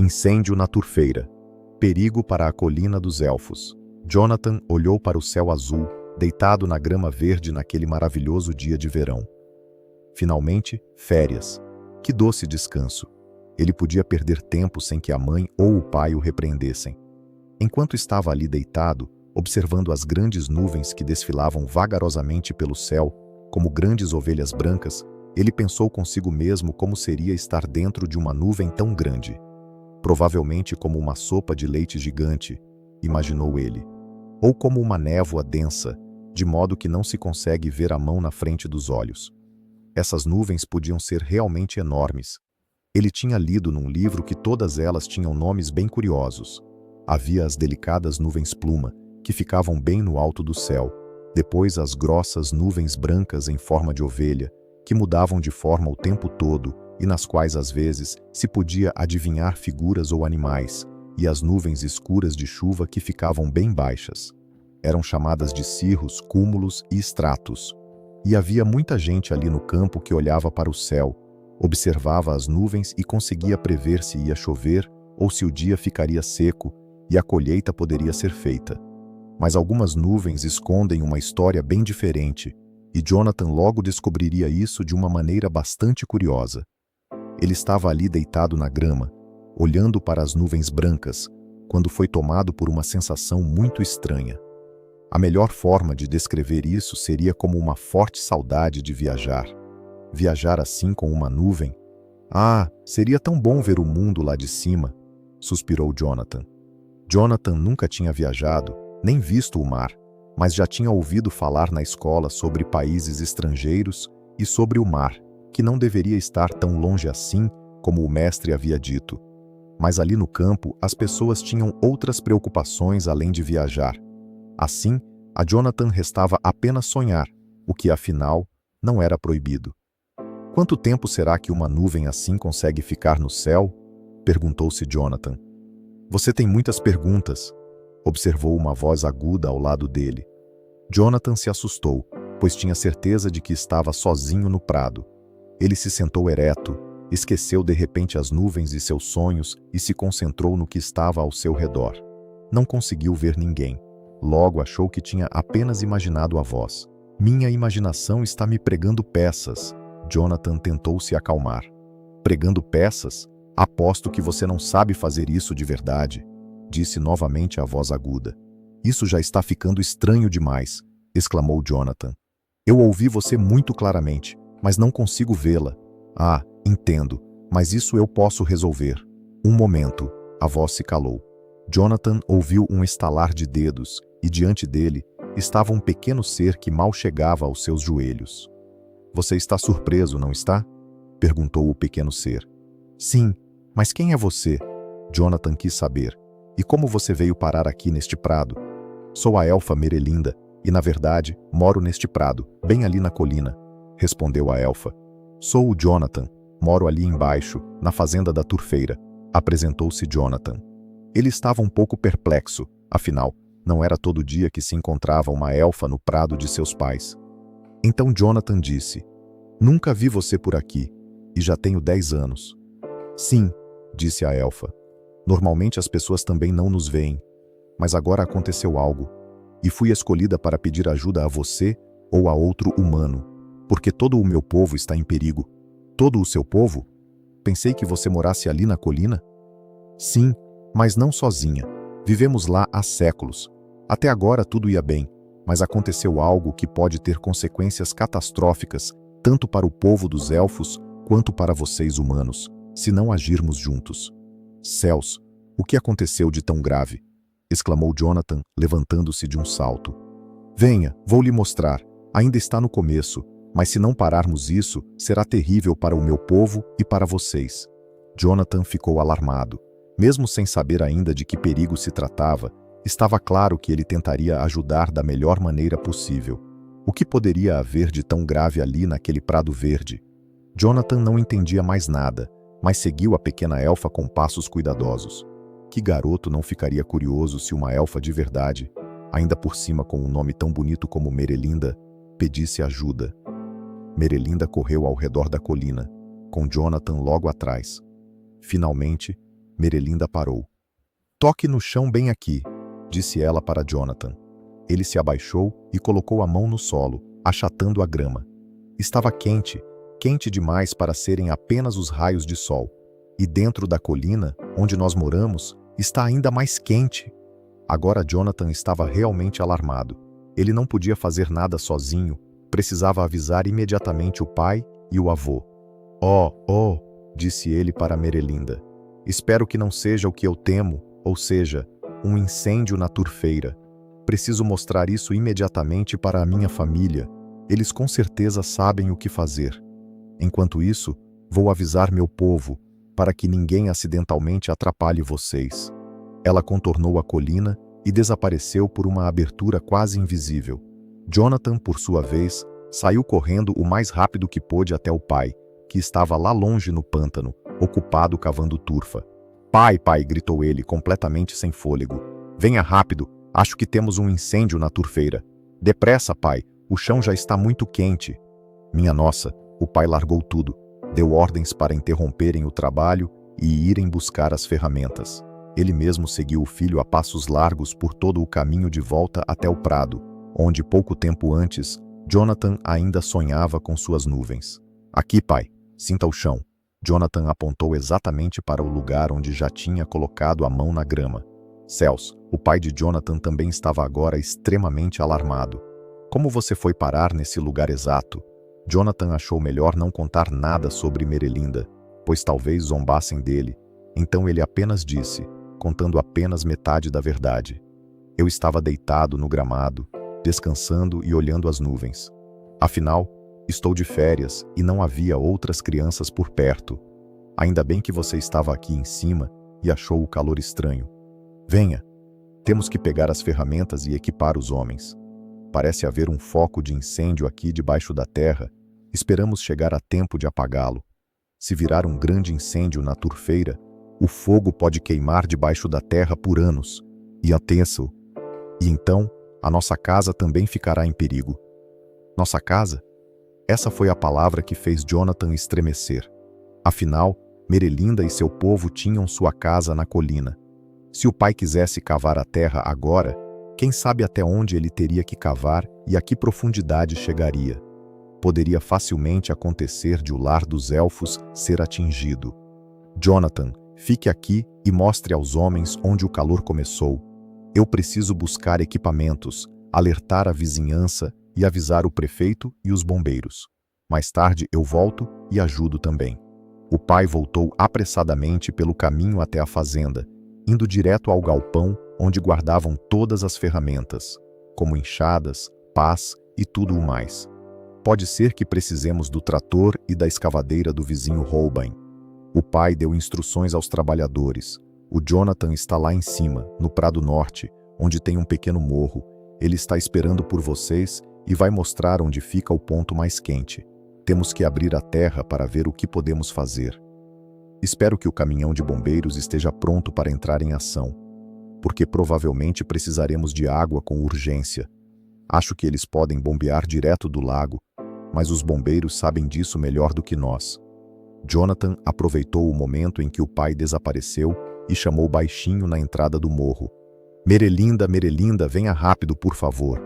Incêndio na Turfeira. Perigo para a colina dos elfos. Jonathan olhou para o céu azul, deitado na grama verde naquele maravilhoso dia de verão. Finalmente, férias. Que doce descanso. Ele podia perder tempo sem que a mãe ou o pai o repreendessem. Enquanto estava ali deitado, observando as grandes nuvens que desfilavam vagarosamente pelo céu, como grandes ovelhas brancas, ele pensou consigo mesmo como seria estar dentro de uma nuvem tão grande. Provavelmente como uma sopa de leite gigante, imaginou ele. Ou como uma névoa densa, de modo que não se consegue ver a mão na frente dos olhos. Essas nuvens podiam ser realmente enormes. Ele tinha lido num livro que todas elas tinham nomes bem curiosos. Havia as delicadas nuvens pluma, que ficavam bem no alto do céu. Depois as grossas nuvens brancas em forma de ovelha, que mudavam de forma o tempo todo e nas quais às vezes se podia adivinhar figuras ou animais, e as nuvens escuras de chuva que ficavam bem baixas. Eram chamadas de cirros, cúmulos e estratos. E havia muita gente ali no campo que olhava para o céu, observava as nuvens e conseguia prever se ia chover ou se o dia ficaria seco e a colheita poderia ser feita. Mas algumas nuvens escondem uma história bem diferente, e Jonathan logo descobriria isso de uma maneira bastante curiosa. Ele estava ali deitado na grama, olhando para as nuvens brancas, quando foi tomado por uma sensação muito estranha. A melhor forma de descrever isso seria como uma forte saudade de viajar. Viajar assim com uma nuvem? Ah, seria tão bom ver o mundo lá de cima, suspirou Jonathan. Jonathan nunca tinha viajado, nem visto o mar, mas já tinha ouvido falar na escola sobre países estrangeiros e sobre o mar, que não deveria estar tão longe assim como o mestre havia dito. Mas ali no campo, as pessoas tinham outras preocupações além de viajar. Assim, a Jonathan restava apenas sonhar, o que afinal não era proibido. Quanto tempo será que uma nuvem assim consegue ficar no céu? Perguntou-se Jonathan. Você tem muitas perguntas, observou uma voz aguda ao lado dele. Jonathan se assustou, pois tinha certeza de que estava sozinho no prado. Ele se sentou ereto, esqueceu de repente as nuvens e seus sonhos e se concentrou no que estava ao seu redor. Não conseguiu ver ninguém. Logo achou que tinha apenas imaginado a voz. Minha imaginação está me pregando peças. Jonathan tentou se acalmar. Pregando peças? Aposto que você não sabe fazer isso de verdade, disse novamente a voz aguda. Isso já está ficando estranho demais, exclamou Jonathan. Eu ouvi você muito claramente, mas não consigo vê-la. Ah, entendo, mas isso eu posso resolver. Um momento, a voz se calou. Jonathan ouviu um estalar de dedos e diante dele estava um pequeno ser que mal chegava aos seus joelhos. Você está surpreso, não está? Perguntou o pequeno ser. Sim, mas quem é você? Jonathan quis saber. E como você veio parar aqui neste prado? Sou a elfa Merelinda e, na verdade, moro neste prado, bem ali na colina, respondeu a elfa. Sou o Jonathan, moro ali embaixo, na fazenda da Turfeira, apresentou-se Jonathan. Ele estava um pouco perplexo, afinal, não era todo dia que se encontrava uma elfa no prado de seus pais. Então Jonathan disse, nunca vi você por aqui, e já tenho 10 anos. Sim, disse a elfa. Normalmente as pessoas também não nos veem, mas agora aconteceu algo, e fui escolhida para pedir ajuda a você ou a outro humano, porque todo o meu povo está em perigo. Todo o seu povo? Pensei que você morasse ali na colina. Sim, mas não sozinha. Vivemos lá há séculos. Até agora tudo ia bem, mas aconteceu algo que pode ter consequências catastróficas, tanto para o povo dos elfos quanto para vocês humanos, se não agirmos juntos. Céus, o que aconteceu de tão grave? Exclamou Jonathan, levantando-se de um salto. Venha, vou lhe mostrar. Ainda está no começo, mas se não pararmos isso, será terrível para o meu povo e para vocês. Jonathan ficou alarmado. Mesmo sem saber ainda de que perigo se tratava, estava claro que ele tentaria ajudar da melhor maneira possível. O que poderia haver de tão grave ali naquele prado verde? Jonathan não entendia mais nada, mas seguiu a pequena elfa com passos cuidadosos. Que garoto não ficaria curioso se uma elfa de verdade, ainda por cima com um nome tão bonito como Merelinda, pedisse ajuda? Merelinda correu ao redor da colina, com Jonathan logo atrás. Finalmente, Merelinda parou. Toque no chão bem aqui, disse ela para Jonathan. Ele se abaixou e colocou a mão no solo, achatando a grama. Estava quente, quente demais para serem apenas os raios de sol. E dentro da colina, onde nós moramos, está ainda mais quente. Agora Jonathan estava realmente alarmado. Ele não podia fazer nada sozinho, precisava avisar imediatamente o pai e o avô. Oh, disse ele para Merelinda. Espero que não seja o que eu temo, ou seja, um incêndio na turfeira. Preciso mostrar isso imediatamente para a minha família. Eles com certeza sabem o que fazer. Enquanto isso, vou avisar meu povo, para que ninguém acidentalmente atrapalhe vocês. Ela contornou a colina e desapareceu por uma abertura quase invisível. Jonathan, por sua vez, saiu correndo o mais rápido que pôde até o pai, que estava lá longe no pântano, ocupado cavando turfa. Pai, gritou ele, completamente sem fôlego. Venha rápido, acho que temos um incêndio na turfeira. Depressa, pai, o chão já está muito quente. Minha nossa, o pai largou tudo. Deu ordens para interromperem o trabalho e irem buscar as ferramentas. Ele mesmo seguiu o filho a passos largos por todo o caminho de volta até o prado, onde pouco tempo antes, Jonathan ainda sonhava com suas nuvens. Aqui, pai, sinta o chão. Jonathan apontou exatamente para o lugar onde já tinha colocado a mão na grama. Céus, o pai de Jonathan também estava agora extremamente alarmado. Como você foi parar nesse lugar exato? Jonathan achou melhor não contar nada sobre Merelinda, pois talvez zombassem dele. Então ele apenas disse, contando apenas metade da verdade. Eu estava deitado no gramado, descansando e olhando as nuvens. Afinal, estou de férias e não havia outras crianças por perto. Ainda bem que você estava aqui em cima e achou o calor estranho. Venha, temos que pegar as ferramentas e equipar os homens. Parece haver um foco de incêndio aqui debaixo da terra. Esperamos chegar a tempo de apagá-lo. Se virar um grande incêndio na turfeira, o fogo pode queimar debaixo da terra por anos. E atenção. E então, a nossa casa também ficará em perigo. Nossa casa? Essa foi a palavra que fez Jonathan estremecer. Afinal, Merelinda e seu povo tinham sua casa na colina. Se o pai quisesse cavar a terra agora, quem sabe até onde ele teria que cavar e a que profundidade chegaria. Poderia facilmente acontecer de o lar dos elfos ser atingido. Jonathan, fique aqui e mostre aos homens onde o calor começou. Eu preciso buscar equipamentos, alertar a vizinhança e avisar o prefeito e os bombeiros. Mais tarde eu volto e ajudo também. O pai voltou apressadamente pelo caminho até a fazenda, indo direto ao galpão onde guardavam todas as ferramentas, como enxadas, pás e tudo o mais. Pode ser que precisemos do trator e da escavadeira do vizinho Holbein. O pai deu instruções aos trabalhadores. O Jonathan está lá em cima, no Prado Norte, onde tem um pequeno morro. Ele está esperando por vocês e vai mostrar onde fica o ponto mais quente. Temos que abrir a terra para ver o que podemos fazer. Espero que o caminhão de bombeiros esteja pronto para entrar em ação, porque provavelmente precisaremos de água com urgência. Acho que eles podem bombear direto do lago, mas os bombeiros sabem disso melhor do que nós. Jonathan aproveitou o momento em que o pai desapareceu e chamou baixinho na entrada do morro. Merelinda, venha rápido, por favor.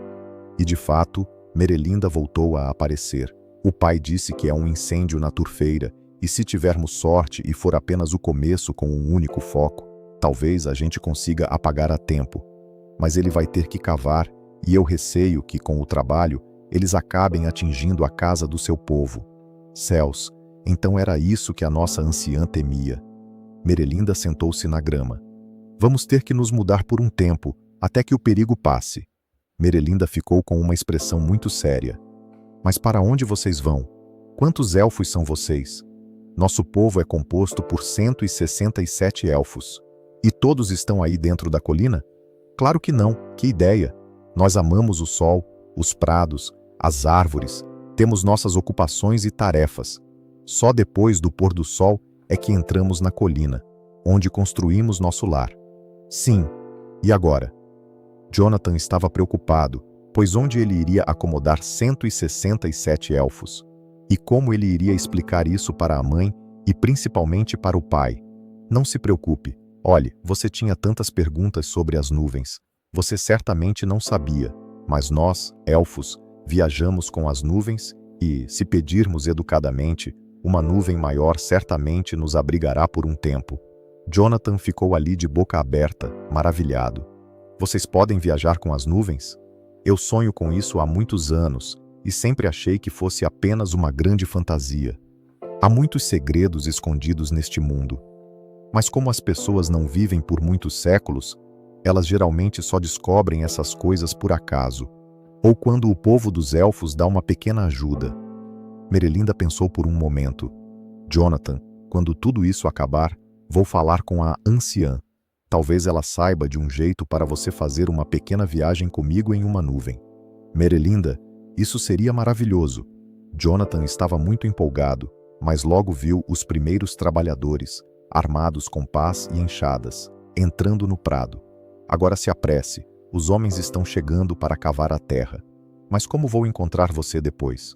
E de fato, Merelinda voltou a aparecer. O pai disse que é um incêndio na turfeira, e se tivermos sorte e for apenas o começo com um único foco, talvez a gente consiga apagar a tempo. Mas ele vai ter que cavar, e eu receio que, com o trabalho, eles acabem atingindo a casa do seu povo. Céus, então era isso que a nossa anciã temia. Merelinda sentou-se na grama. Vamos ter que nos mudar por um tempo, até que o perigo passe. Merelinda ficou com uma expressão muito séria. Mas para onde vocês vão? Quantos elfos são vocês? Nosso povo é composto por 167 elfos. E todos estão aí dentro da colina? Claro que não, que ideia! Nós amamos o sol, os prados, as árvores, temos nossas ocupações e tarefas. Só depois do pôr do sol é que entramos na colina, onde construímos nosso lar. Sim, e agora? Jonathan estava preocupado, pois onde ele iria acomodar 167 elfos? E como ele iria explicar isso para a mãe e principalmente para o pai? Não se preocupe, Olhe, você tinha tantas perguntas sobre as nuvens. Você certamente não sabia, mas nós, elfos, viajamos com as nuvens e, se pedirmos educadamente, uma nuvem maior certamente nos abrigará por um tempo. Jonathan ficou ali de boca aberta, maravilhado. Vocês podem viajar com as nuvens? Eu sonho com isso há muitos anos e sempre achei que fosse apenas uma grande fantasia. Há muitos segredos escondidos neste mundo. Mas como as pessoas não vivem por muitos séculos, elas geralmente só descobrem essas coisas por acaso, ou quando o povo dos elfos dá uma pequena ajuda. Merelinda pensou por um momento. Jonathan, quando tudo isso acabar, vou falar com a anciã. Talvez ela saiba de um jeito para você fazer uma pequena viagem comigo em uma nuvem. Merelinda, isso seria maravilhoso. Jonathan estava muito empolgado, mas logo viu os primeiros trabalhadores, armados com pás e enxadas, entrando no prado. Agora se apresse, os homens estão chegando para cavar a terra. Mas como vou encontrar você depois?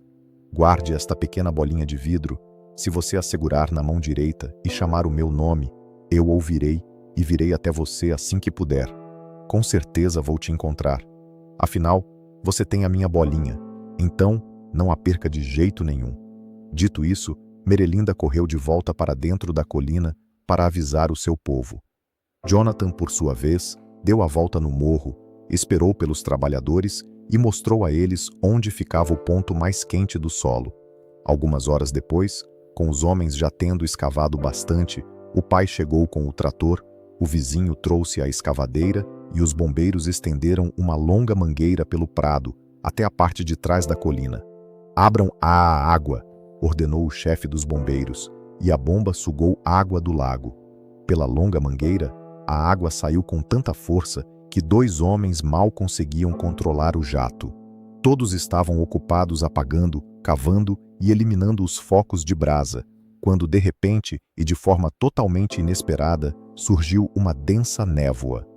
Guarde esta pequena bolinha de vidro. Se você a segurar na mão direita e chamar o meu nome, eu ouvirei e virei até você assim que puder. Com certeza vou te encontrar. Afinal, você tem a minha bolinha, então não a perca de jeito nenhum. Dito isso, Merelinda correu de volta para dentro da colina para avisar o seu povo. Jonathan, por sua vez, deu a volta no morro, esperou pelos trabalhadores e mostrou a eles onde ficava o ponto mais quente do solo. Algumas horas depois, com os homens já tendo escavado bastante, o pai chegou com o trator, o vizinho trouxe a escavadeira e os bombeiros estenderam uma longa mangueira pelo prado até a parte de trás da colina. "Abram a água", ordenou o chefe dos bombeiros, e a bomba sugou água do lago. Pela longa mangueira, a água saiu com tanta força que 2 homens mal conseguiam controlar o jato. Todos estavam ocupados apagando, cavando e eliminando os focos de brasa, quando de repente e de forma totalmente inesperada, surgiu uma densa névoa.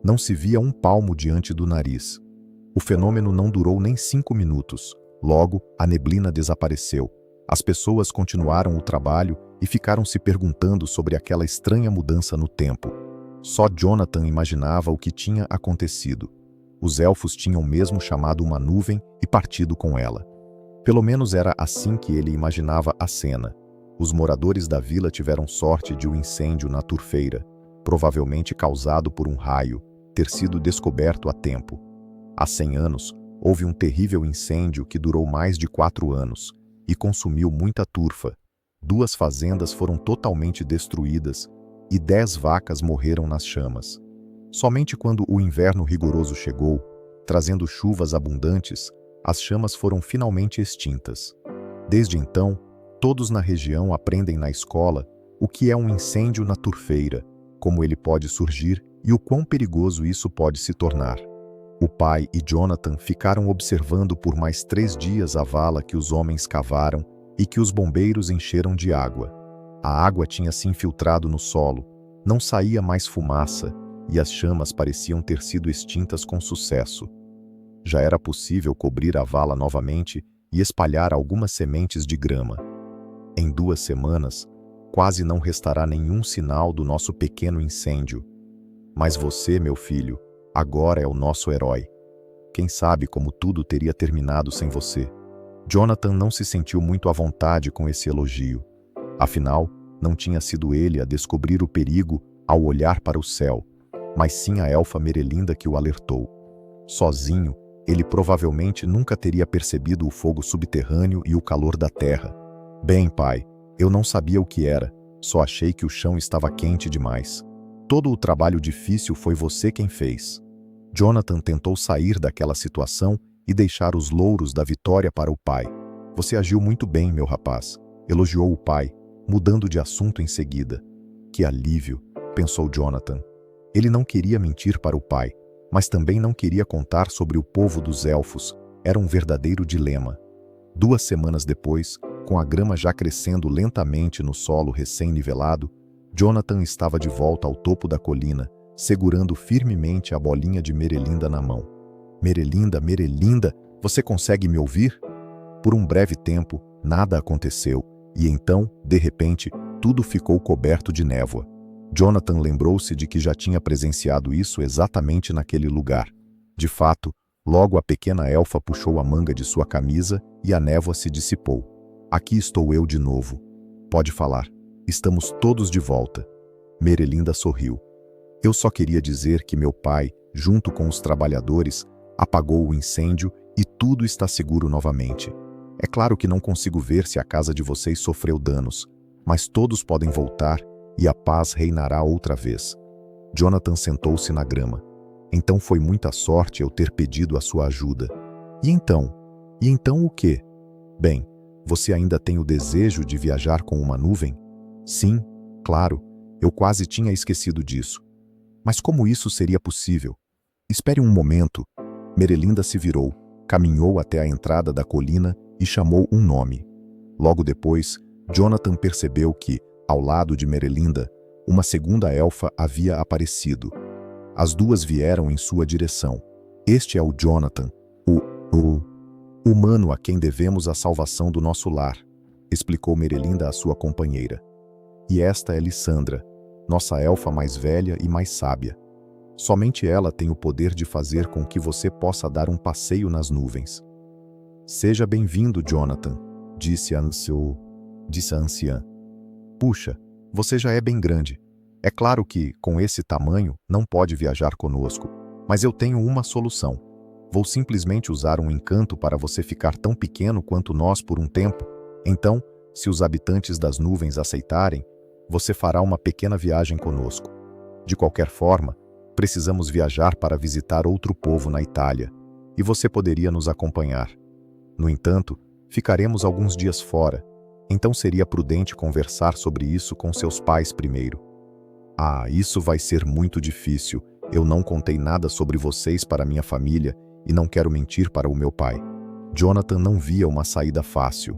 Não se via um palmo diante do nariz. O fenômeno não durou nem 5 minutos. Logo, a neblina desapareceu. As pessoas continuaram o trabalho e ficaram se perguntando sobre aquela estranha mudança no tempo. Só Jonathan imaginava o que tinha acontecido. Os elfos tinham mesmo chamado uma nuvem e partido com ela. Pelo menos era assim que ele imaginava a cena. Os moradores da vila tiveram sorte de um incêndio na turfeira, provavelmente causado por um raio, ter sido descoberto a tempo. Há 100 anos, houve um terrível incêndio que durou mais de 4 anos e consumiu muita turfa. 2 fazendas foram totalmente destruídas e 10 vacas morreram nas chamas. Somente quando o inverno rigoroso chegou, trazendo chuvas abundantes, as chamas foram finalmente extintas. Desde então, todos na região aprendem na escola o que é um incêndio na turfeira, como ele pode surgir e o quão perigoso isso pode se tornar. O pai e Jonathan ficaram observando por mais 3 dias a vala que os homens cavaram e que os bombeiros encheram de água. A água tinha se infiltrado no solo, não saía mais fumaça e as chamas pareciam ter sido extintas com sucesso. Já era possível cobrir a vala novamente e espalhar algumas sementes de grama. Em 2 semanas, quase não restará nenhum sinal do nosso pequeno incêndio. Mas você, meu filho, agora é o nosso herói. Quem sabe como tudo teria terminado sem você? Jonathan não se sentiu muito à vontade com esse elogio. Afinal, não tinha sido ele a descobrir o perigo ao olhar para o céu, mas sim a elfa Merelinda que o alertou. Sozinho, ele provavelmente nunca teria percebido o fogo subterrâneo e o calor da terra. Bem, pai, eu não sabia o que era, só achei que o chão estava quente demais. Todo o trabalho difícil foi você quem fez. Jonathan tentou sair daquela situação e deixar os louros da vitória para o pai. Você agiu muito bem, meu rapaz, elogiou o pai, mudando de assunto em seguida. Que alívio, pensou Jonathan. Ele não queria mentir para o pai, mas também não queria contar sobre o povo dos elfos. Era um verdadeiro dilema. 2 semanas depois, com a grama já crescendo lentamente no solo recém-nivelado, Jonathan estava de volta ao topo da colina, segurando firmemente a bolinha de Merelinda na mão. Merelinda, Merelinda, você consegue me ouvir? Por um breve tempo, nada aconteceu, e então, de repente, tudo ficou coberto de névoa. Jonathan lembrou-se de que já tinha presenciado isso exatamente naquele lugar. De fato, logo a pequena elfa puxou a manga de sua camisa e a névoa se dissipou. Aqui estou eu de novo. Pode falar. Estamos todos de volta. Merelinda sorriu. Eu só queria dizer que meu pai, junto com os trabalhadores, apagou o incêndio e tudo está seguro novamente. É claro que não consigo ver se a casa de vocês sofreu danos, mas todos podem voltar e a paz reinará outra vez. Jonathan sentou-se na grama. Então foi muita sorte eu ter pedido a sua ajuda. E então? E então o quê? Bem, você ainda tem o desejo de viajar com uma nuvem? Sim, claro, eu quase tinha esquecido disso. Mas como isso seria possível? Espere um momento. Merelinda se virou, caminhou até a entrada da colina e chamou um nome. Logo depois, Jonathan percebeu que, ao lado de Merelinda, uma segunda elfa havia aparecido. As duas vieram em sua direção. Este é o Jonathan, o humano a quem devemos a salvação do nosso lar, explicou Merelinda à sua companheira. E esta é Lissandra, nossa elfa mais velha e mais sábia. Somente ela tem o poder de fazer com que você possa dar um passeio nas nuvens. Seja bem-vindo, Jonathan, disse a anciã. Puxa, você já é bem grande. É claro que, com esse tamanho, não pode viajar conosco, mas eu tenho uma solução. Vou simplesmente usar um encanto para você ficar tão pequeno quanto nós por um tempo. Então, se os habitantes das nuvens aceitarem, você fará uma pequena viagem conosco. De qualquer forma, precisamos viajar para visitar outro povo na Itália, e você poderia nos acompanhar. No entanto, ficaremos alguns dias fora, então seria prudente conversar sobre isso com seus pais primeiro. Ah, isso vai ser muito difícil. Eu não contei nada sobre vocês para minha família e não quero mentir para o meu pai. Jonathan não via uma saída fácil.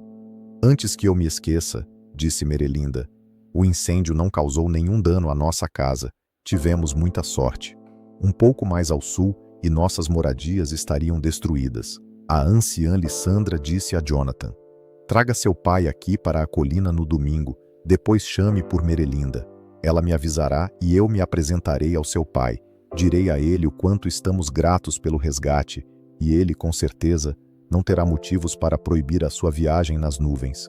Antes que eu me esqueça, disse Merelinda, o incêndio não causou nenhum dano à nossa casa. Tivemos muita sorte. Um pouco mais ao sul e nossas moradias estariam destruídas. A anciã Lissandra disse a Jonathan: traga seu pai aqui para a colina no domingo, depois chame por Merelinda. Ela me avisará e eu me apresentarei ao seu pai. Direi a ele o quanto estamos gratos pelo resgate, e ele, com certeza, não terá motivos para proibir a sua viagem nas nuvens.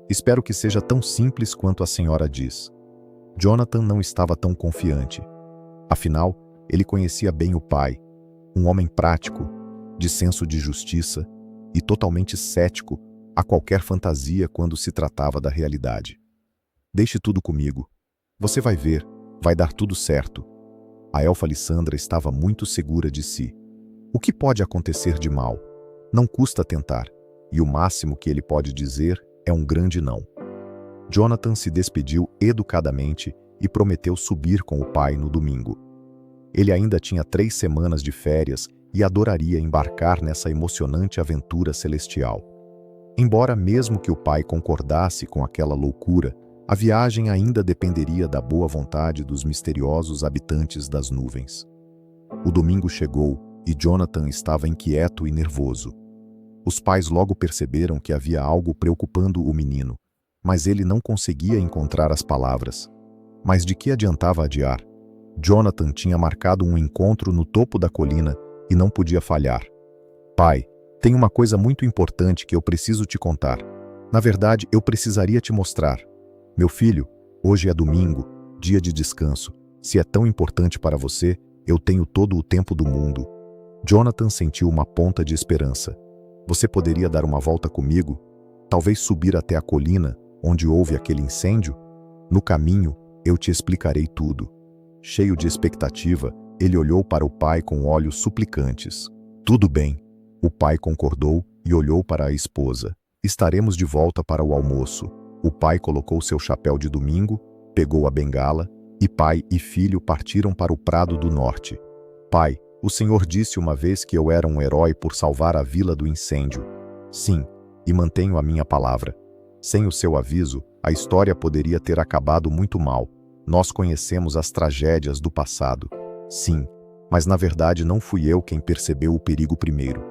Espero que seja tão simples quanto a senhora diz. Jonathan não estava tão confiante. Afinal, ele conhecia bem o pai, um homem prático, de senso de justiça e totalmente cético a qualquer fantasia quando se tratava da realidade. Deixe tudo comigo. Você vai ver, vai dar tudo certo. A elfa Lissandra estava muito segura de si. O que pode acontecer de mal? Não custa tentar, e o máximo que ele pode dizer é um grande não. Jonathan se despediu educadamente e prometeu subir com o pai no domingo. Ele ainda tinha 3 semanas de férias e adoraria embarcar nessa emocionante aventura celestial. Embora mesmo que o pai concordasse com aquela loucura, a viagem ainda dependeria da boa vontade dos misteriosos habitantes das nuvens. O domingo chegou e Jonathan estava inquieto e nervoso. Os pais logo perceberam que havia algo preocupando o menino, mas ele não conseguia encontrar as palavras. Mas de que adiantava adiar? Jonathan tinha marcado um encontro no topo da colina e não podia falhar. Pai, tem uma coisa muito importante que eu preciso te contar. Na verdade, eu precisaria te mostrar. Meu filho, hoje é domingo, dia de descanso. Se é tão importante para você, eu tenho todo o tempo do mundo. Jonathan sentiu uma ponta de esperança. Você poderia dar uma volta comigo? Talvez subir até a colina, onde houve aquele incêndio? No caminho, eu te explicarei tudo. Cheio de expectativa, ele olhou para o pai com olhos suplicantes. Tudo bem. O pai concordou e olhou para a esposa. Estaremos de volta para o almoço. O pai colocou seu chapéu de domingo, pegou a bengala, e pai e filho partiram para o prado do norte. Pai, o senhor disse uma vez que eu era um herói por salvar a vila do incêndio. Sim, e mantenho a minha palavra. Sem o seu aviso, a história poderia ter acabado muito mal. Nós conhecemos as tragédias do passado. Sim, mas na verdade não fui eu quem percebeu o perigo primeiro.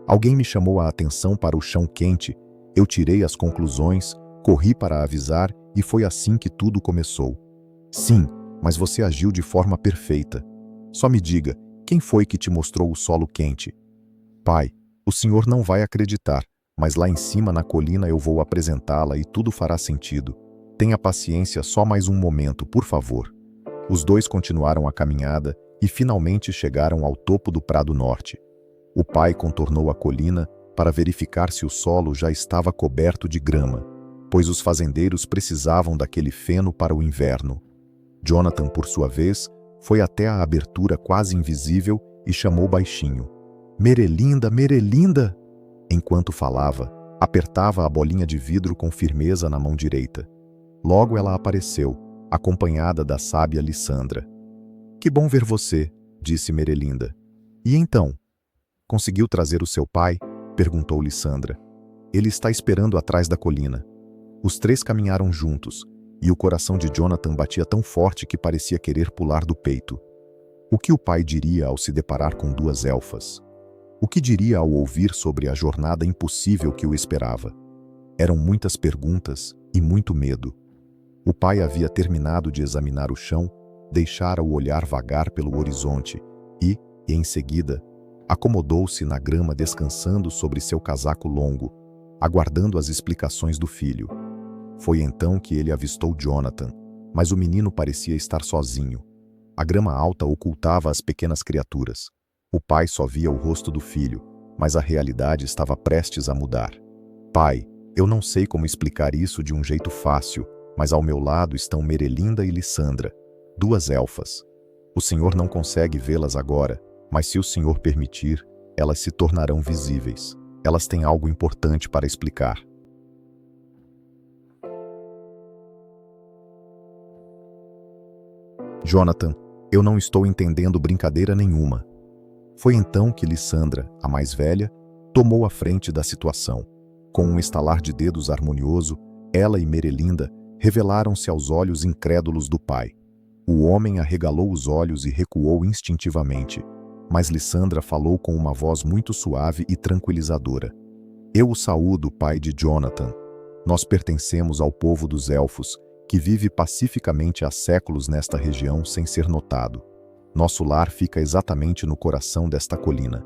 Alguém me chamou a atenção para o chão quente, eu tirei as conclusões, corri para avisar e foi assim que tudo começou. Sim, mas você agiu de forma perfeita. Só me diga, quem foi que te mostrou o solo quente? Pai, o senhor não vai acreditar, mas lá em cima na colina eu vou apresentá-la e tudo fará sentido. Tenha paciência só mais um momento, por favor. Os dois continuaram a caminhada e finalmente chegaram ao topo do Prado Norte. O pai contornou a colina para verificar se o solo já estava coberto de grama, pois os fazendeiros precisavam daquele feno para o inverno. Jonathan, por sua vez, foi até a abertura quase invisível e chamou baixinho: "Merelinda, Merelinda!" Enquanto falava, apertava a bolinha de vidro com firmeza na mão direita. Logo ela apareceu, acompanhada da sábia Lissandra. "Que bom ver você", disse Merelinda. "E então? Conseguiu trazer o seu pai?" perguntou Lissandra. "Ele está esperando atrás da colina." Os três caminharam juntos, e o coração de Jonathan batia tão forte que parecia querer pular do peito. O que o pai diria ao se deparar com duas elfas? O que diria ao ouvir sobre a jornada impossível que o esperava? Eram muitas perguntas e muito medo. O pai havia terminado de examinar o chão, deixara o olhar vagar pelo horizonte e, em seguida, acomodou-se na grama descansando sobre seu casaco longo, aguardando as explicações do filho. Foi então que ele avistou Jonathan, mas o menino parecia estar sozinho. A grama alta ocultava as pequenas criaturas. O pai só via o rosto do filho, mas a realidade estava prestes a mudar. "Pai, eu não sei como explicar isso de um jeito fácil, mas ao meu lado estão Merelinda e Lissandra, duas elfas. O senhor não consegue vê-las agora, mas se o senhor permitir, elas se tornarão visíveis. Elas têm algo importante para explicar." "Jonathan, eu não estou entendendo brincadeira nenhuma." Foi então que Lissandra, a mais velha, tomou a frente da situação. Com um estalar de dedos harmonioso, ela e Merelinda revelaram-se aos olhos incrédulos do pai. O homem arregalou os olhos e recuou instintivamente, mas Lissandra falou com uma voz muito suave e tranquilizadora. "Eu o saúdo, pai de Jonathan. Nós pertencemos ao povo dos elfos, que vive pacificamente há séculos nesta região sem ser notado. Nosso lar fica exatamente no coração desta colina.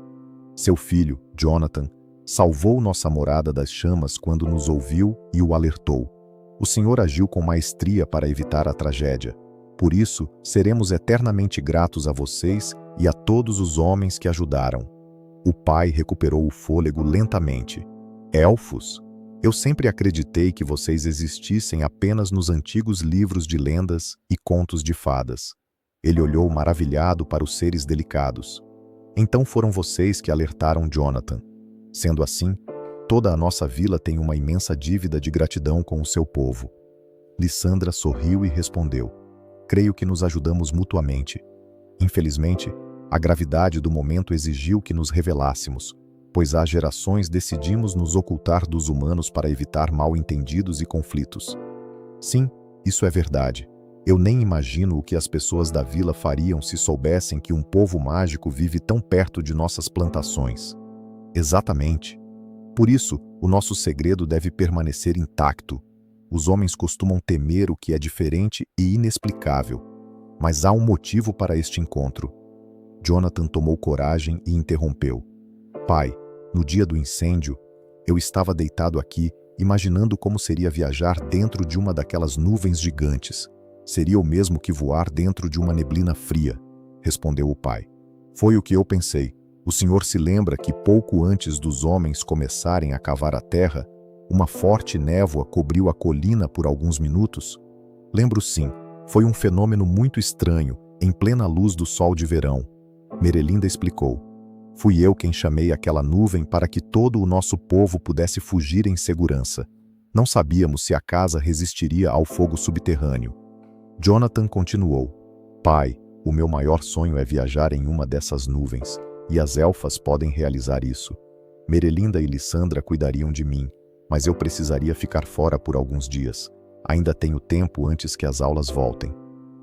Seu filho, Jonathan, salvou nossa morada das chamas quando nos ouviu e o alertou. O Senhor agiu com maestria para evitar a tragédia. Por isso, seremos eternamente gratos a vocês e a todos os homens que ajudaram." O pai recuperou o fôlego lentamente. "Elfos? Eu sempre acreditei que vocês existissem apenas nos antigos livros de lendas e contos de fadas." Ele olhou maravilhado para os seres delicados. "Então foram vocês que alertaram Jonathan. Sendo assim, toda a nossa vila tem uma imensa dívida de gratidão com o seu povo." Lissandra sorriu e respondeu: "Creio que nos ajudamos mutuamente. Infelizmente, a gravidade do momento exigiu que nos revelássemos, pois há gerações decidimos nos ocultar dos humanos para evitar mal-entendidos e conflitos. Sim, isso é verdade. Eu nem imagino o que as pessoas da vila fariam se soubessem que um povo mágico vive tão perto de nossas plantações." "Exatamente. Por isso, o nosso segredo deve permanecer intacto. Os homens costumam temer o que é diferente e inexplicável. Mas há um motivo para este encontro." Jonathan tomou coragem e interrompeu: "Pai, no dia do incêndio, eu estava deitado aqui, imaginando como seria viajar dentro de uma daquelas nuvens gigantes. Seria o mesmo que voar dentro de uma neblina fria", respondeu o pai. "Foi o que eu pensei. O senhor se lembra que pouco antes dos homens começarem a cavar a terra, uma forte névoa cobriu a colina por alguns minutos? Lembro sim, foi um fenômeno muito estranho, em plena luz do sol de verão." Merelinda explicou: "Fui eu quem chamei aquela nuvem para que todo o nosso povo pudesse fugir em segurança. Não sabíamos se a casa resistiria ao fogo subterrâneo." Jonathan continuou: "Pai, o meu maior sonho é viajar em uma dessas nuvens, e as elfas podem realizar isso. Merelinda e Lissandra cuidariam de mim, mas eu precisaria ficar fora por alguns dias. Ainda tenho tempo antes que as aulas voltem."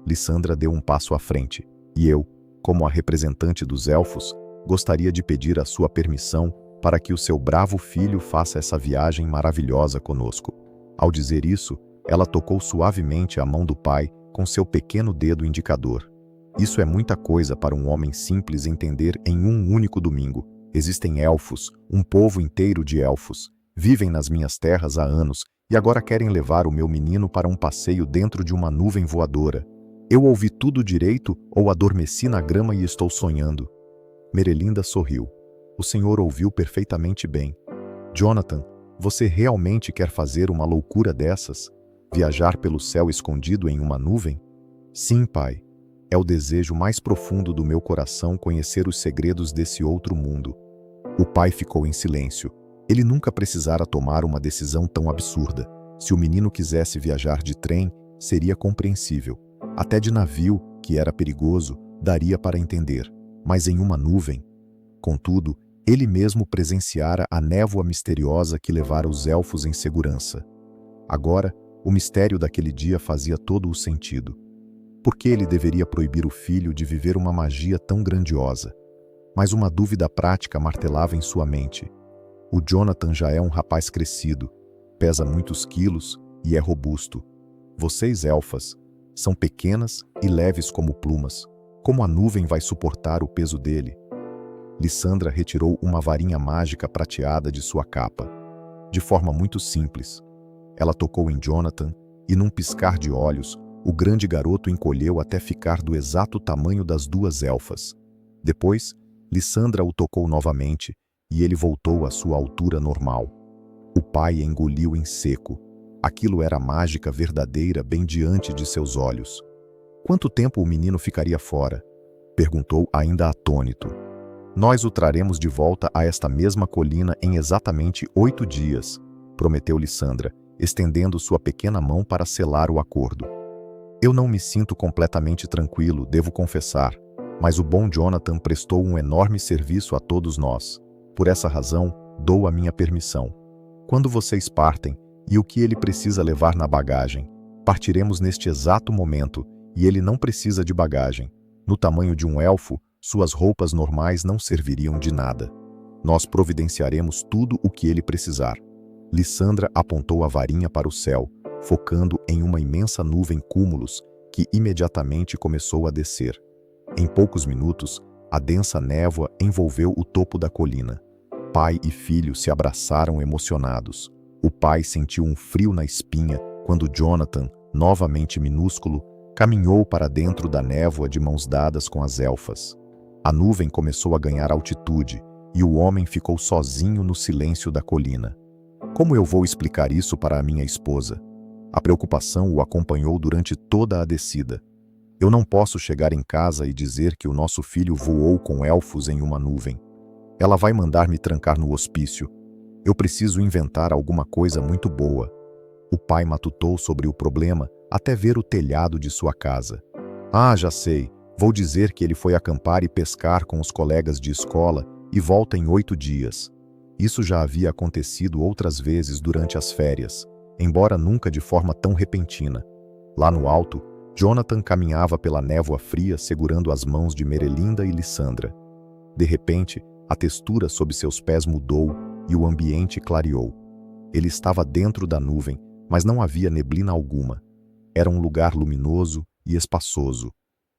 Lissandra deu um passo à frente, e eu, como a representante dos elfos, gostaria de pedir a sua permissão para que o seu bravo filho faça essa viagem maravilhosa conosco. Ao dizer isso, ela tocou suavemente a mão do pai, com seu pequeno dedo indicador. Isso é muita coisa para um homem simples entender em um único domingo. Existem elfos, um povo inteiro de elfos. Vivem nas minhas terras há anos e agora querem levar o meu menino para um passeio dentro de uma nuvem voadora. Eu ouvi tudo direito ou adormeci na grama e estou sonhando? Merelinda sorriu. O senhor ouviu perfeitamente bem. Jonathan, você realmente quer fazer uma loucura dessas? Viajar pelo céu escondido em uma nuvem? Sim, pai. É o desejo mais profundo do meu coração conhecer os segredos desse outro mundo. O pai ficou em silêncio. Ele nunca precisara tomar uma decisão tão absurda. Se o menino quisesse viajar de trem, seria compreensível. Até de navio, que era perigoso, daria para entender. Mas em uma nuvem? Contudo, ele mesmo presenciara a névoa misteriosa que levara os elfos em segurança. Agora, o mistério daquele dia fazia todo o sentido. Por que ele deveria proibir o filho de viver uma magia tão grandiosa? Mas uma dúvida prática martelava em sua mente. O Jonathan já é um rapaz crescido, pesa muitos quilos e é robusto. Vocês, elfas, são pequenas e leves como plumas. Como a nuvem vai suportar o peso dele? Lissandra retirou uma varinha mágica prateada de sua capa. De forma muito simples. Ela tocou em Jonathan e, num piscar de olhos, o grande garoto encolheu até ficar do exato tamanho das duas elfas. Depois, Lissandra o tocou novamente e ele voltou à sua altura normal. O pai engoliu em seco. Aquilo era mágica verdadeira bem diante de seus olhos. Quanto tempo o menino ficaria fora? Perguntou ainda atônito. Nós o traremos de volta a esta mesma colina em exatamente 8 dias, prometeu Lissandra, estendendo sua pequena mão para selar o acordo. Eu não me sinto completamente tranquilo, devo confessar, mas o bom Jonathan prestou um enorme serviço a todos nós. Por essa razão, dou a minha permissão. Quando vocês partem, e o que ele precisa levar na bagagem? Partiremos neste exato momento, e ele não precisa de bagagem. No tamanho de um elfo, suas roupas normais não serviriam de nada. Nós providenciaremos tudo o que ele precisar. Lissandra apontou a varinha para o céu, focando em uma imensa nuvem cúmulos que imediatamente começou a descer. Em poucos minutos, a densa névoa envolveu o topo da colina. Pai e filho se abraçaram emocionados. O pai sentiu um frio na espinha quando Jonathan, novamente minúsculo, caminhou para dentro da névoa de mãos dadas com as elfas. A nuvem começou a ganhar altitude e o homem ficou sozinho no silêncio da colina. Como eu vou explicar isso para a minha esposa? A preocupação o acompanhou durante toda a descida. Eu não posso chegar em casa e dizer que o nosso filho voou com elfos em uma nuvem. Ela vai mandar me trancar no hospício. Eu preciso inventar alguma coisa muito boa. O pai matutou sobre o problema até ver o telhado de sua casa. Ah, já sei. Vou dizer que ele foi acampar e pescar com os colegas de escola e volta em 8 dias. Isso já havia acontecido outras vezes durante as férias, embora nunca de forma tão repentina. Lá no alto, Jonathan caminhava pela névoa fria segurando as mãos de Merelinda e Lissandra. De repente, a textura sob seus pés mudou e o ambiente clareou. Ele estava dentro da nuvem, mas não havia neblina alguma. Era um lugar luminoso e espaçoso.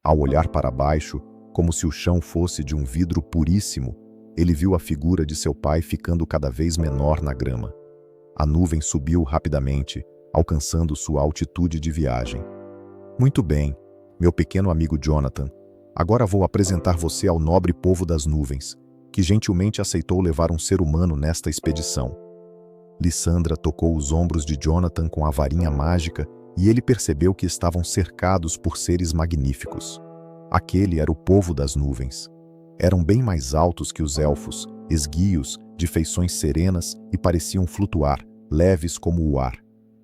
Ao olhar para baixo, como se o chão fosse de um vidro puríssimo, ele viu a figura de seu pai ficando cada vez menor na grama. A nuvem subiu rapidamente, alcançando sua altitude de viagem. Muito bem, meu pequeno amigo Jonathan, agora vou apresentar você ao nobre povo das nuvens, que gentilmente aceitou levar um ser humano nesta expedição. Lissandra tocou os ombros de Jonathan com a varinha mágica e ele percebeu que estavam cercados por seres magníficos. Aquele era o povo das nuvens. Eram bem mais altos que os elfos, esguios, de feições serenas e pareciam flutuar, leves como o ar.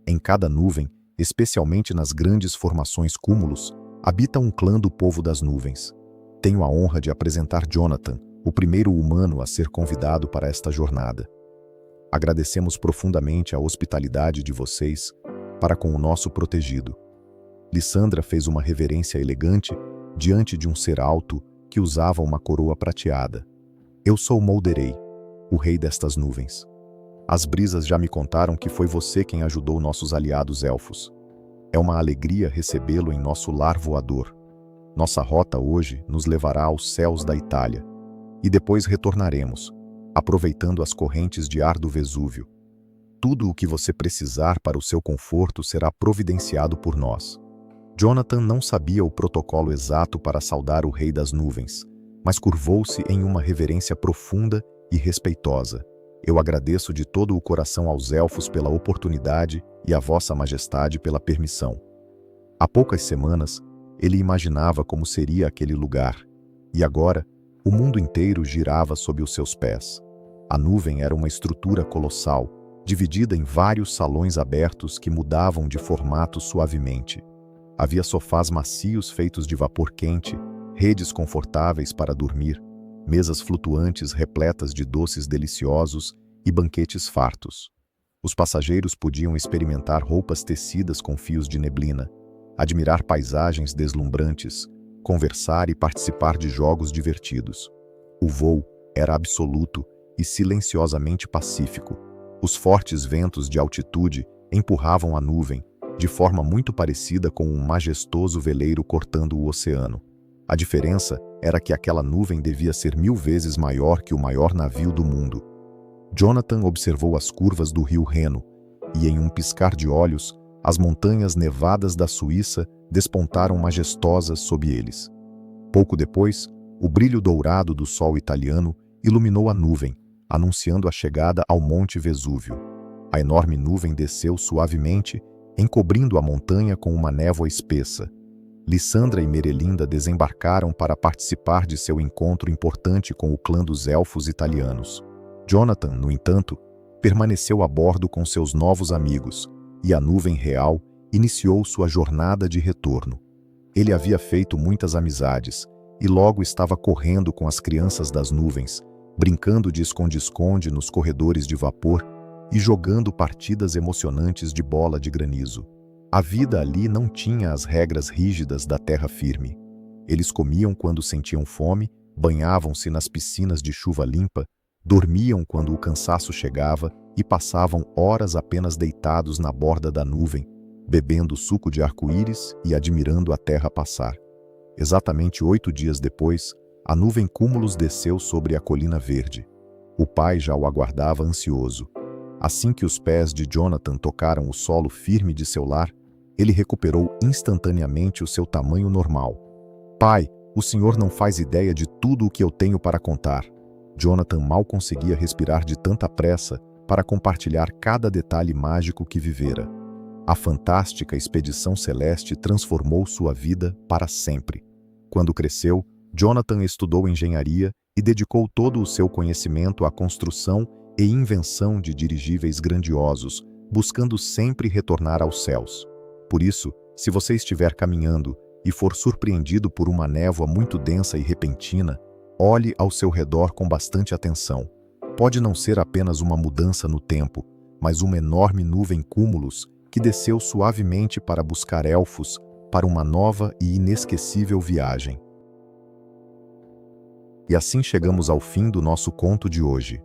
Em cada nuvem, especialmente nas grandes formações cúmulos, habita um clã do povo das nuvens. Tenho a honra de apresentar Jonathan, o primeiro humano a ser convidado para esta jornada. Agradecemos profundamente a hospitalidade de vocês para com o nosso protegido. Lissandra fez uma reverência elegante diante de um ser alto que usava uma coroa prateada. Eu sou Molderei, o rei destas nuvens. As brisas já me contaram que foi você quem ajudou nossos aliados elfos. É uma alegria recebê-lo em nosso lar voador. Nossa rota hoje nos levará aos céus da Itália. E depois retornaremos, aproveitando as correntes de ar do Vesúvio. Tudo o que você precisar para o seu conforto será providenciado por nós. Jonathan não sabia o protocolo exato para saudar o Rei das Nuvens, mas curvou-se em uma reverência profunda e respeitosa. Eu agradeço de todo o coração aos elfos pela oportunidade e a Vossa Majestade pela permissão. Há poucas semanas, ele imaginava como seria aquele lugar, e agora, o mundo inteiro girava sob os seus pés. A nuvem era uma estrutura colossal, dividida em vários salões abertos que mudavam de formato suavemente. Havia sofás macios feitos de vapor quente, redes confortáveis para dormir, mesas flutuantes repletas de doces deliciosos e banquetes fartos. Os passageiros podiam experimentar roupas tecidas com fios de neblina, admirar paisagens deslumbrantes, conversar e participar de jogos divertidos. O voo era absoluto e silenciosamente pacífico. Os fortes ventos de altitude empurravam a nuvem, de forma muito parecida com um majestoso veleiro cortando o oceano. A diferença era que aquela nuvem devia ser 1000 vezes maior que o maior navio do mundo. Jonathan observou as curvas do rio Reno, e em um piscar de olhos, as montanhas nevadas da Suíça despontaram majestosas sob eles. Pouco depois, o brilho dourado do sol italiano iluminou a nuvem, anunciando a chegada ao Monte Vesúvio. A enorme nuvem desceu suavemente, encobrindo a montanha com uma névoa espessa. Lissandra e Merelinda desembarcaram para participar de seu encontro importante com o clã dos elfos italianos. Jonathan, no entanto, permaneceu a bordo com seus novos amigos, e a nuvem real iniciou sua jornada de retorno. Ele havia feito muitas amizades, e logo estava correndo com as crianças das nuvens, brincando de esconde-esconde nos corredores de vapor e jogando partidas emocionantes de bola de granizo. A vida ali não tinha as regras rígidas da terra firme. Eles comiam quando sentiam fome, banhavam-se nas piscinas de chuva limpa, dormiam quando o cansaço chegava e passavam horas apenas deitados na borda da nuvem, bebendo suco de arco-íris e admirando a terra passar. Exatamente 8 dias depois, a nuvem cúmulos desceu sobre a colina verde. O pai já o aguardava ansioso. Assim que os pés de Jonathan tocaram o solo firme de seu lar, ele recuperou instantaneamente o seu tamanho normal. Pai, o senhor não faz ideia de tudo o que eu tenho para contar. Jonathan mal conseguia respirar de tanta pressa para compartilhar cada detalhe mágico que vivera. A fantástica expedição celeste transformou sua vida para sempre. Quando cresceu, Jonathan estudou engenharia e dedicou todo o seu conhecimento à construção e invenção de dirigíveis grandiosos, buscando sempre retornar aos céus. Por isso, se você estiver caminhando e for surpreendido por uma névoa muito densa e repentina, olhe ao seu redor com bastante atenção. Pode não ser apenas uma mudança no tempo, mas uma enorme nuvem cúmulos que desceu suavemente para buscar elfos para uma nova e inesquecível viagem. E assim chegamos ao fim do nosso conto de hoje.